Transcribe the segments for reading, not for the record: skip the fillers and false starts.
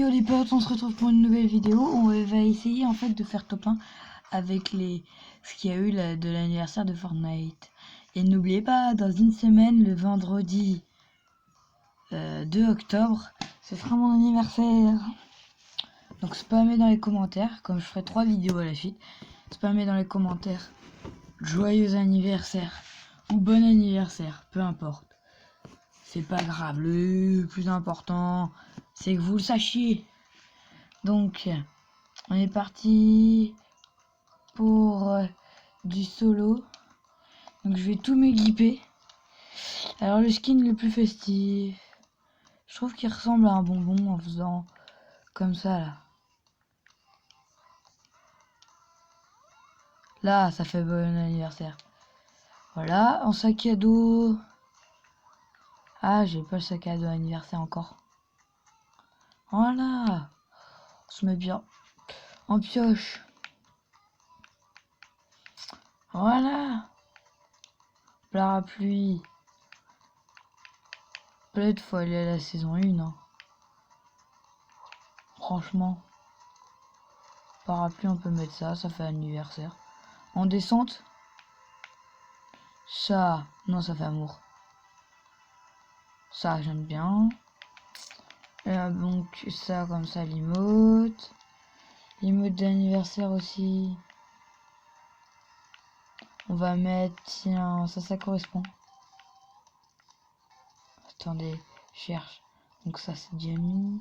Yo les potes, on se retrouve pour une nouvelle vidéo. On va essayer en fait de faire top 1 avec ce qu'il y a eu de l'anniversaire de Fortnite. Et n'oubliez pas, dans une semaine, le vendredi 2 octobre, ce sera mon anniversaire. Donc spammez dans les commentaires, comme je ferai 3 vidéos à la suite. Spammez dans les commentaires joyeux anniversaire ou bon anniversaire, peu importe. C'est pas grave, le plus important c'est que vous le sachiez. Donc on est parti pour du solo. Donc je vais tout m'équiper. Alors le skin le plus festif, je trouve qu'il ressemble à un bonbon en faisant comme ça là. Là ça fait bon anniversaire. Voilà, en sac à dos. Ah, j'ai pas le sac à dos anniversaire encore. Voilà, on se met bien en pioche. Voilà, parapluie. Peut-être faut aller à la saison 1 hein. Franchement, parapluie on peut mettre ça, ça fait anniversaire. En descente, ça, non ça fait amour. Ça j'aime bien. Donc ça comme ça, l'emote. L'emote d'anniversaire aussi. On va mettre, tiens, ça correspond. Attendez, je cherche. Donc ça c'est déjà mis.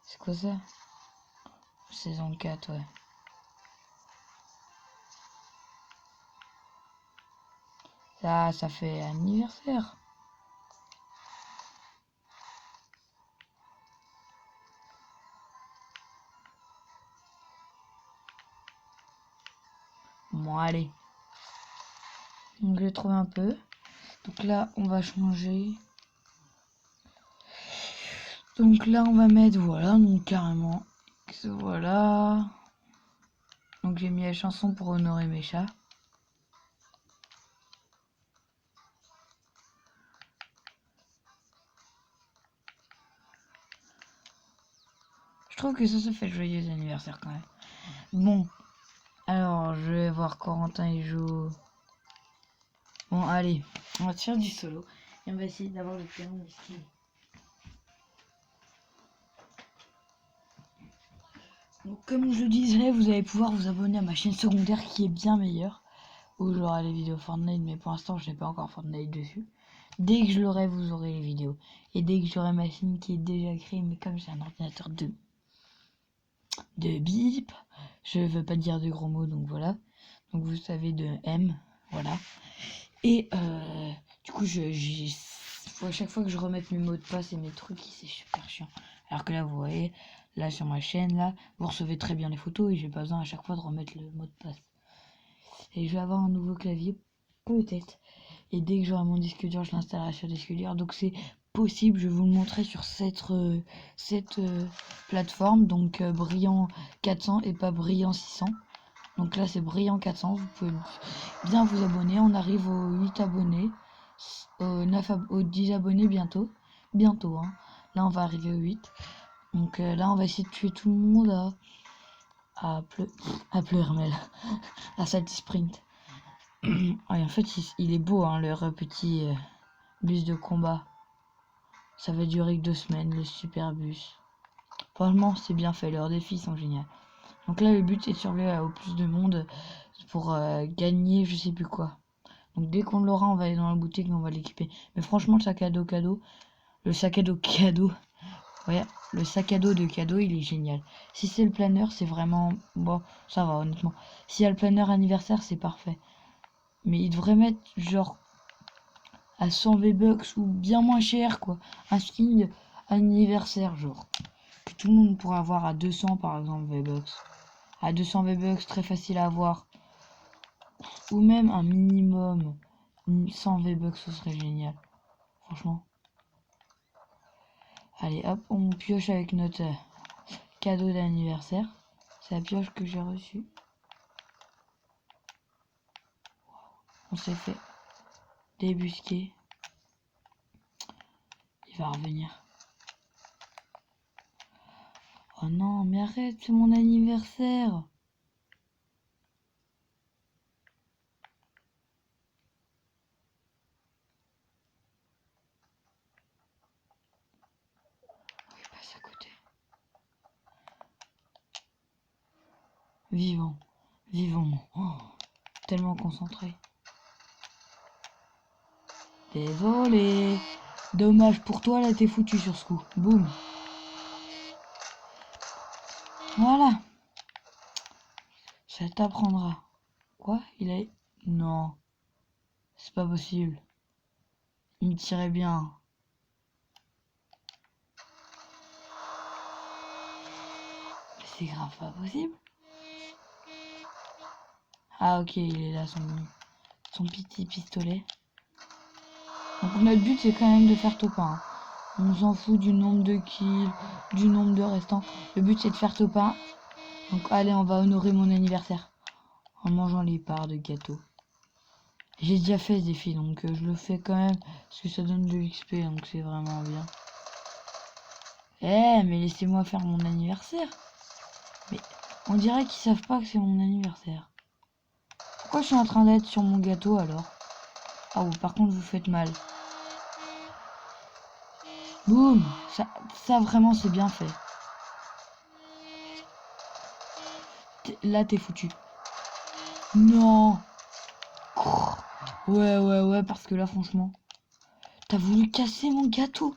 C'est quoi ça? Saison 4, ouais. Ça fait anniversaire. Bon, allez. Donc je vais trouver un peu. Donc là, on va changer. Donc là, on va mettre, voilà, donc carrément. Voilà. Donc j'ai mis la chanson pour honorer mes chats. Je trouve que ça fait joyeux anniversaire quand même. Bon, alors je vais voir Corentin il joue. Bon, allez, on va faire du solo et on va essayer d'avoir le plus long skin. Donc comme je disais, vous allez pouvoir vous abonner à ma chaîne secondaire qui est bien meilleure, où j'aurai les vidéos Fortnite, mais pour l'instant je n'ai pas encore Fortnite dessus. Dès que je l'aurai, vous aurez les vidéos. Et dès que j'aurai ma chaîne qui est déjà créée, mais comme j'ai un ordinateur de bip, je veux pas dire de gros mots, donc voilà. Donc vous savez, de M, voilà. Et du coup, à chaque fois que je remette mes mots de passe et mes trucs, c'est super chiant. Alors que là, vous voyez, là sur ma chaîne, là, vous recevez très bien les photos et j'ai pas besoin à chaque fois de remettre le mot de passe. Et je vais avoir un nouveau clavier, peut-être. Et dès que j'aurai mon disque dur, je l'installerai sur disque dur. Donc c'est possible, je vais vous le montrer sur cette plateforme. Donc Brillant 400 et pas Brillant 600. Donc là c'est Brillant 400, vous pouvez bien vous abonner. On arrive aux 8 abonnés, aux 10 abonnés bientôt. Bientôt, hein. Là on va arriver aux 8. Donc là on va essayer de tuer tout le monde à Hermel, à Salty Sprint. En fait il est beau hein, leur petit bus de combat. Ça va durer que 2 semaines, le super bus. Franchement c'est bien fait, leurs défis sont géniaux. Donc là le but c'est de surveiller au plus de monde pour gagner je sais plus quoi. Donc dès qu'on l'aura on va aller dans la boutique et on va l'équiper. Mais franchement le sac à dos cadeau, le sac à dos de cadeau il est génial. Si c'est le planeur c'est vraiment bon, ça va honnêtement. S'il y a le planeur anniversaire c'est parfait. Mais il devrait mettre genre à 100 V-Bucks ou bien moins cher quoi. Un skin anniversaire genre. Que tout le monde pourra avoir à 200 par exemple V-Bucks. À 200 V-Bucks très facile à avoir. Ou même un minimum 100 V-Bucks ce serait génial. Franchement. Allez hop on pioche avec notre cadeau d'anniversaire. C'est la pioche que j'ai reçue. On s'est fait débusquer. va revenir. Oh non, mais arrête, c'est mon anniversaire. Il passe à côté. Vivant, vivant. Oh, tellement concentré. Désolé. Dommage pour toi, là t'es foutu sur ce coup. Boum. Voilà. Ça t'apprendra. Quoi? Il a... Non. C'est pas possible. Il me tirait bien. Mais c'est grave pas possible. Ah ok, il est là, son petit pistolet. Donc notre but c'est quand même de faire top 1. On s'en fout du nombre de kills, du nombre de restants. Le but c'est de faire top 1. Donc allez, on va honorer mon anniversaire en mangeant les parts de gâteau. J'ai déjà fait ce défi, donc je le fais quand même parce que ça donne de l'XP, donc c'est vraiment bien. Eh, mais laissez-moi faire mon anniversaire. Mais on dirait qu'ils savent pas que c'est mon anniversaire. Pourquoi je suis en train d'être sur mon gâteau alors? Ah oui, par contre vous faites mal. Boum, ça vraiment c'est bien fait. Là t'es foutu. Non. Ouais, parce que là franchement, t'as voulu casser mon gâteau.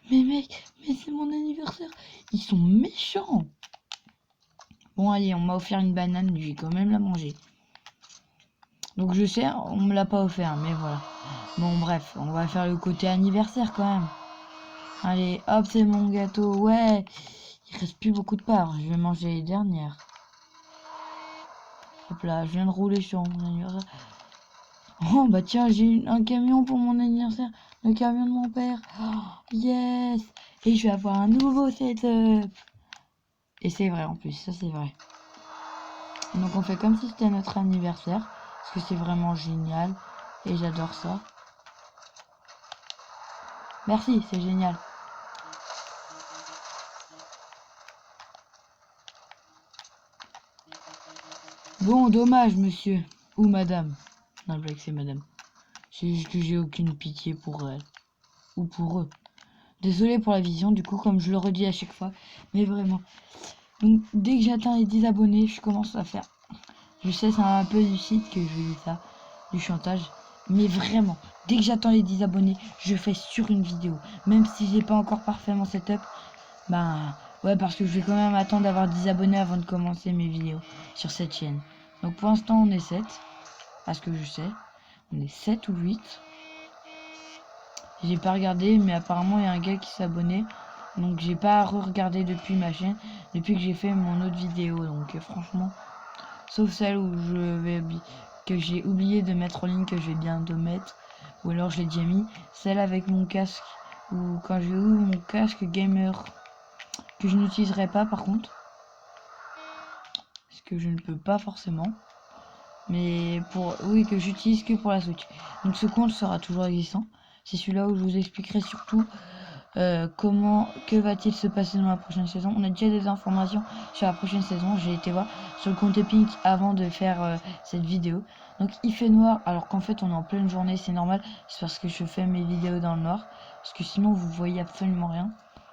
Mais mec, mais c'est mon anniversaire. Ils sont méchants. Bon allez, on m'a offert une banane, je vais quand même la manger. Donc je sais, on me l'a pas offert, mais voilà. Bon bref, on va faire le côté anniversaire quand même. Allez, hop, c'est mon gâteau. Ouais, il reste plus beaucoup de parts. Je vais manger les dernières. Hop là, je viens de rouler sur mon anniversaire. Oh bah tiens, j'ai un camion pour mon anniversaire. Le camion de mon père. Oh, yes. Et je vais avoir un nouveau setup. Et c'est vrai en plus, ça c'est vrai. Donc on fait comme si c'était notre anniversaire. Parce que c'est vraiment génial. Et j'adore ça. Merci, c'est génial. Bon, dommage, monsieur. Ou madame. Non, le blague, c'est madame. C'est juste que j'ai aucune pitié pour elle. Ou pour eux. Désolé pour la vision, du coup, comme je le redis à chaque fois. Mais vraiment. Donc, dès que j'atteins les 10 abonnés, je commence à faire. Je sais, c'est un peu du site que je dis ça. Du chantage. Mais vraiment, dès que j'attends les 10 abonnés, je fais sur une vidéo. Même si j'ai pas encore parfaitement setup. Bah, ouais, parce que je vais quand même attendre d'avoir 10 abonnés avant de commencer mes vidéos sur cette chaîne. Donc, pour l'instant, on est 7. Parce que je sais. On est 7 ou 8. J'ai pas regardé, mais apparemment il y a un gars qui s'est abonné. Donc j'ai pas re-regardé depuis ma chaîne, depuis que j'ai fait mon autre vidéo. Donc franchement, sauf celle où que j'ai oublié de mettre en ligne, que je vais bientôt mettre, ou alors je l'ai déjà mis, celle avec mon casque, ou quand j'ai eu mon casque gamer, que je n'utiliserai pas par contre, parce que je ne peux pas forcément. Mais oui, que j'utilise que pour la Switch. Donc ce compte sera toujours existant. C'est celui-là où je vous expliquerai surtout que va-t-il se passer dans la prochaine saison. On a déjà des informations sur la prochaine saison. J'ai été voir sur le compte Pink avant de faire cette vidéo. Donc il fait noir alors qu'en fait on est en pleine journée, c'est normal. C'est parce que je fais mes vidéos dans le noir. Parce que sinon vous voyez absolument rien.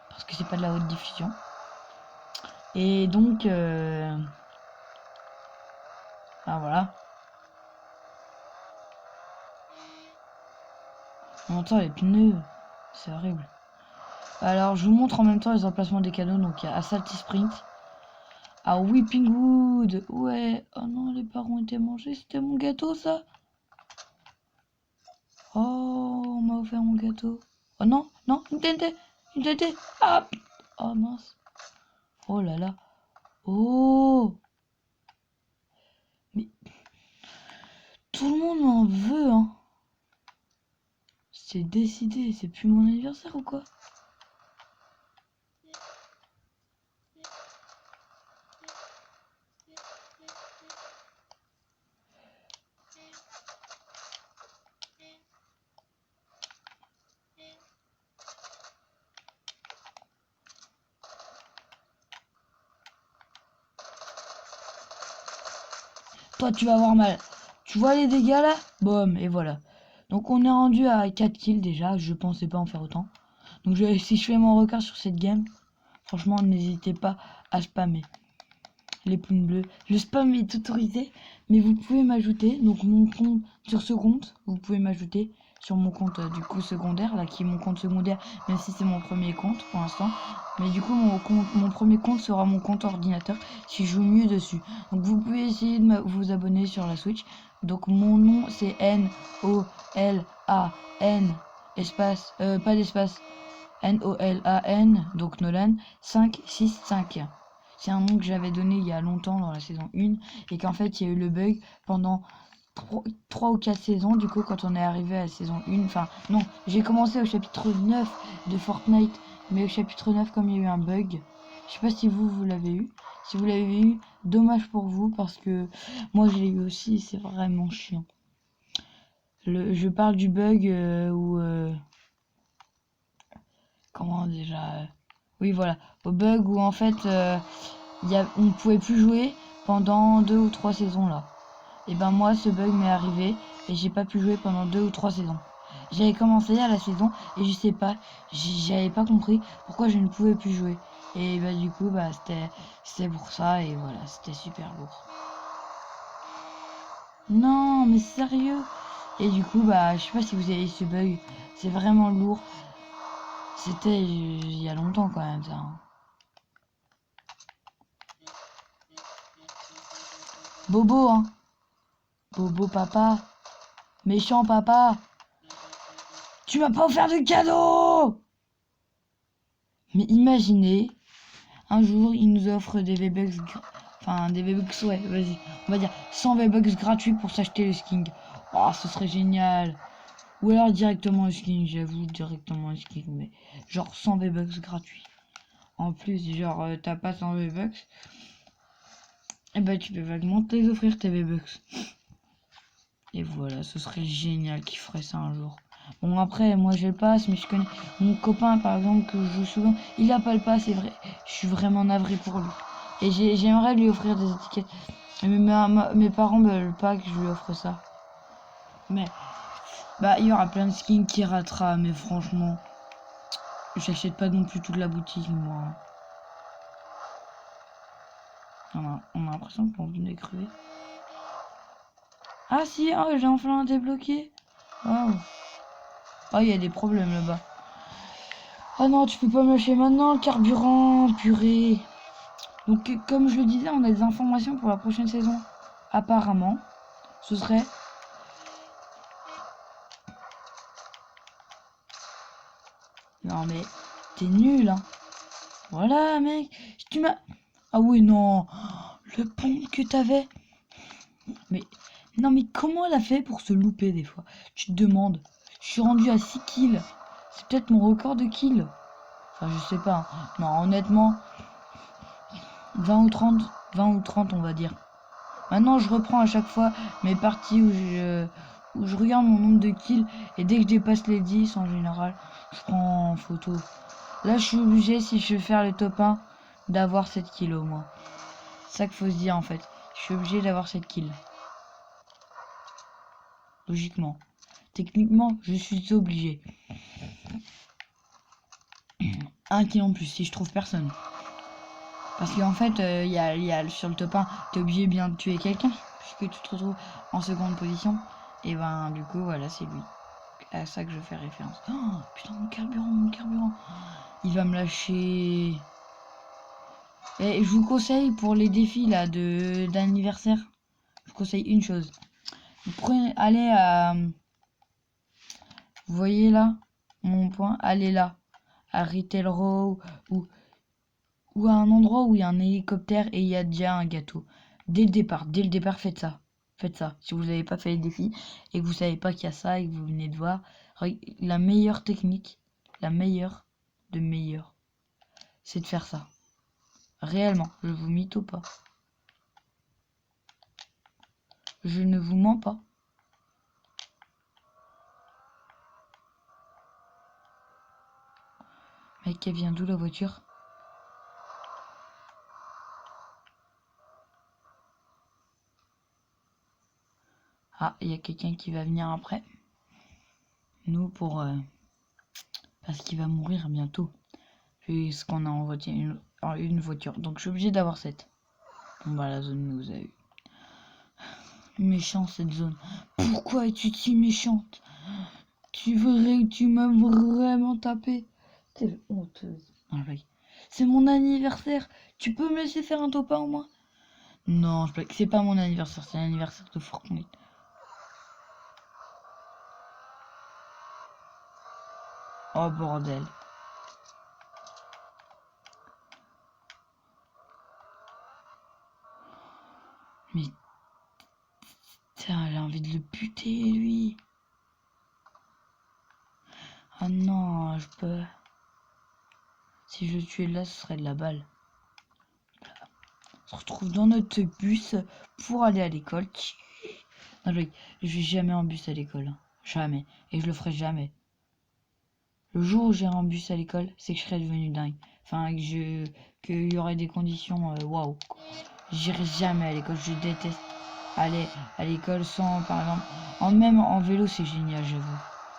Parce que c'est pas de la haute diffusion. Et donc voilà. On entend les pneus. C'est horrible. Alors je vous montre en même temps les emplacements des canaux. Donc il y a à Salty Springs, à Whipping Wood. Ouais. Oh non, les parents ont été mangés. C'était mon gâteau ça. Oh, on m'a offert mon gâteau. Oh non, non, une TNT. Ah. Oh mince. Oh là là. Oh. Mais tout le monde m'en veut, hein. C'est décidé. C'est plus mon anniversaire ou quoi? Toi, tu vas avoir mal. Tu vois les dégâts là? Boum, et voilà. Donc on est rendu à 4 kills déjà. Je pensais pas en faire autant. Donc si je fais mon record sur cette game, franchement, n'hésitez pas à spammer les pouces bleus. Le spam est autorisé, mais vous pouvez m'ajouter. Donc mon compte sur ce compte, vous pouvez m'ajouter sur mon compte du coup secondaire, là qui est mon compte secondaire, même si c'est mon premier compte pour l'instant. Mais du coup mon premier compte sera mon compte ordinateur si je joue mieux dessus. Donc vous pouvez essayer de vous abonner sur la Switch. Donc mon nom c'est Nolan espace pas d'espace Nolan, donc Nolan 565. C'est un nom que j'avais donné il y a longtemps dans la saison 1 et qu'en fait il y a eu le bug pendant 3 ou 4 saisons. Du coup quand on est arrivé à la saison 1, enfin non, j'ai commencé au chapitre 9 de Fortnite, mais au chapitre 9 comme il y a eu un bug, je sais pas si vous l'avez eu. Si vous l'avez eu, dommage pour vous parce que moi je l'ai eu aussi, c'est vraiment chiant. Je parle du bug où comment déjà oui voilà, au bug où en fait on pouvait plus jouer pendant 2 ou 3 saisons là. Et ben moi ce bug m'est arrivé et j'ai pas pu jouer pendant 2 ou 3 saisons. J'avais commencé à la saison et je sais pas, j'avais pas compris pourquoi je ne pouvais plus jouer. Et bah du coup bah c'était pour ça et voilà, c'était super lourd. Non mais sérieux. Et du coup bah je sais pas si vous avez ce bug, c'est vraiment lourd. C'était il y a longtemps quand même ça. Bobo hein. Bobo papa. Méchant papa. Tu m'as pas offert de cadeau. Mais imaginez, un jour, il nous offre des V-Bucks, enfin des V-Bucks, ouais, vas-y, on va dire 100 V-Bucks gratuits pour s'acheter le skin. Oh, ce serait génial. Ou alors directement le skin, j'avoue, directement le skin, mais genre 100 V-Bucks gratuits. En plus, genre, t'as pas 100 V-Bucks, et bah tu peux vaguement te les offrir tes V-Bucks. Et voilà, ce serait génial qu'il ferait ça un jour. Bon après, moi j'ai le pass, mais je connais mon copain par exemple que je joue souvent, il a pas le pass, c'est vrai. Je suis vraiment navré pour lui. Et j'aimerais lui offrir des étiquettes. Mais mes parents veulent pas que je lui offre ça. Mais bah il y aura plein de skins qui ratera, mais franchement, j'achète pas non plus toute la boutique moi. On a l'impression qu'on vient de crever. Ah si, oh, j'ai enfin débloqué. Waouh. Oh, il y a des problèmes là-bas. Oh non, tu peux pas me lâcher maintenant le carburant, purée. Donc comme je le disais, on a des informations pour la prochaine saison. Apparemment, ce serait... Non mais, t'es nul, hein. Voilà, mec. Tu m'as... Ah oui, non. Le pont que t'avais. Mais... Non mais comment elle a fait pour se louper des fois? Tu te demandes. Je suis rendu à 6 kills. C'est peut-être mon record de kills. Enfin, je sais pas. Non, honnêtement, 20 ou 30. 20 ou 30, on va dire. Maintenant, je reprends à chaque fois mes parties où je regarde mon nombre de kills. Et dès que je dépasse les 10, en général, je prends en photo. Là, je suis obligé, si je veux faire le top 1, d'avoir 7 kills au moins. C'est ça qu'il faut se dire, en fait. Je suis obligé d'avoir 7 kills. Logiquement. Techniquement, je suis obligé. Un kill en plus, si je trouve personne. Parce qu'en fait, sur le top 1, t'es obligé bien de tuer quelqu'un. Puisque tu te retrouves en seconde position. Et ben, du coup, voilà, c'est lui. À ça que je fais référence. Oh, putain, mon carburant. Il va me lâcher. Et je vous conseille pour les défis là d'anniversaire. Je vous conseille une chose. Vous prenez, allez à... Vous voyez là, mon point, allez là. À Retail Row ou à un endroit où il y a un hélicoptère et il y a déjà un gâteau. Dès le départ, faites ça. Faites ça. Si vous n'avez pas fait les défis et que vous savez pas qu'il y a ça et que vous venez de voir, la meilleure technique, la meilleure de meilleure, c'est de faire ça. Réellement, je vous mytho pas. Je ne vous mens pas. Mec, elle vient d'où la voiture? Ah, il y a quelqu'un qui va venir après. Nous pour... parce qu'il va mourir bientôt. Puisqu'on a en voiture une voiture. Donc je suis obligé d'avoir cette. Bon bah la zone nous a eu. Méchant cette zone. Pourquoi es-tu si méchante? Tu m'as vraiment tapé. T'es honteuse. Ah oui. C'est mon anniversaire. Tu peux me laisser faire un top 1 au moins? Non, je blague. C'est pas mon anniversaire, c'est l'anniversaire de Fortnite. Oh bordel. Mais tiens, j'ai envie de le buter lui. Ah non, je peux. Si je le tuais là, ce serait de la balle. On se retrouve dans notre bus pour aller à l'école. Non, je vais jamais en bus à l'école. Jamais. Et je le ferai jamais. Le jour où j'irai en bus à l'école, c'est que je serai devenu dingue. Enfin, qu'il y aurait des conditions waouh. J'irai jamais à l'école. Je déteste aller à l'école sans, par exemple, même en vélo, c'est génial, j'avoue.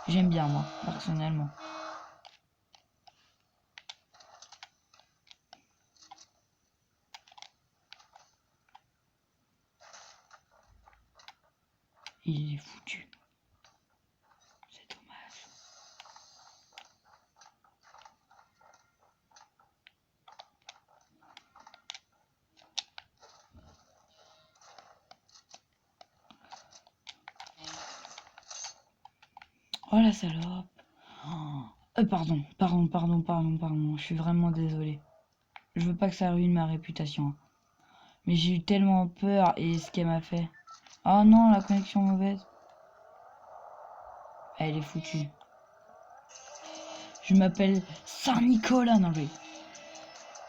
J'aime bien, moi, personnellement. Il est foutu. C'est dommage. Oh la salope. Oh, pardon. Je suis vraiment désolé. Je veux pas que ça ruine ma réputation. Mais j'ai eu tellement peur et ce qu'elle m'a fait. Oh non, la connexion mauvaise. Elle est foutue. Je m'appelle Saint-Nicolas, non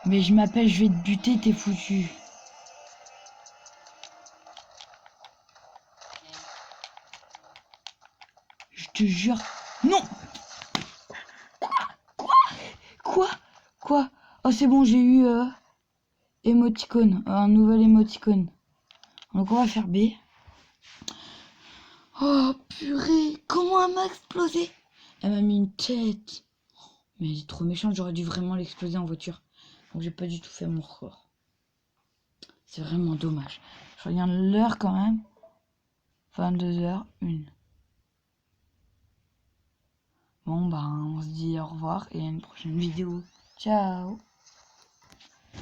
mais je m'appelle, je vais te buter, t'es foutu. Je te jure. Non. Quoi? Oh c'est bon, j'ai eu émoticône, un nouvel émoticône. Donc on va faire B. Oh purée, comment elle m'a explosé? Elle m'a mis une tête. Mais elle est trop méchante, j'aurais dû vraiment l'exploser en voiture. Donc j'ai pas du tout fait mon record. C'est vraiment dommage. Je regarde l'heure quand même. 22h01. Bon bah on se dit au revoir et à une prochaine vidéo. Ciao.